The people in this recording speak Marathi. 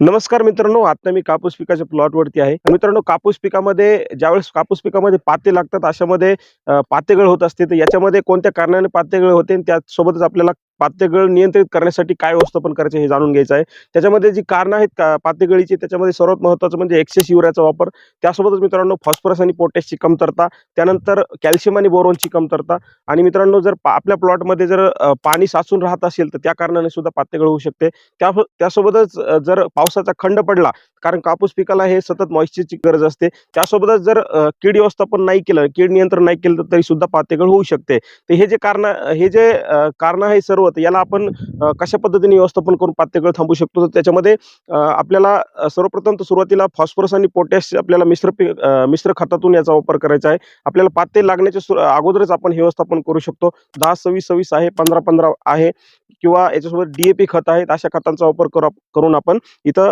नमस्कार मित्रांनो, आता मी कापूस पिकाच्या प्लॉटवरती आहे. मित्रांनो, कापूस पिकामध्ये ज्यावेळेस कापूस पिकामध्ये पाते लागतात अशामध्ये पातेगळ होत असते. तर याच्यामध्ये कोणत्या कारणाने पातेगळ होते आणि त्यासोबतच आपल्याला पातेगळ नियंत्रित करण्यासाठी काय व्यवस्थापन करायचे हे जाणून घ्यायचं आहे. त्याच्यामध्ये जी कारणं आहेत का पातेगळीची, त्याच्यामध्ये सर्वात महत्त्वाचं म्हणजे एक्सेस युरियाचा वापर. त्यासोबतच मित्रांनो फॉस्फरस आणि पोटॅशची कमतरता, त्यानंतर कॅल्शियम आणि बोरॉनची कमतरता. आणि मित्रांनो, जर आपल्या प्लॉटमध्ये जर पाणी साचून राहत असेल तर त्या कारणाने सुद्धा पातेगळ होऊ शकते. त्यासोबतच जर पावसाचा खंड पडला, कारण कापूस पिकाला हे सतत मॉइश्चरची गरज असते. त्यासोबतच जर कीड व्यवस्थापन नाही केलं, कीड नियंत्रण नाही केलं, तर तरी सुद्धा पातेगळ होऊ शकते. तर हे जे कारण आहे सर्व, तर याला आपण कशा पद्धतीने व्यवस्थापन करून पातेगळ थांबवू शकतो? तर त्याच्यामध्ये आपल्याला सर्वप्रथम तर सुरुवातीला फॉस्फरस आणि पोटॅश आपल्याला मिश्र खतातून याचा वापर करायचा आहे. आपल्याला पाते लागण्याच्या अगोदरच आपण हे व्यवस्थापन करू शकतो. 10-26-26 आहे, 15-15 आहे किंवा याच्यासोबत DAP खत आहेत. अशा खतांचा वापर करून आपण इथं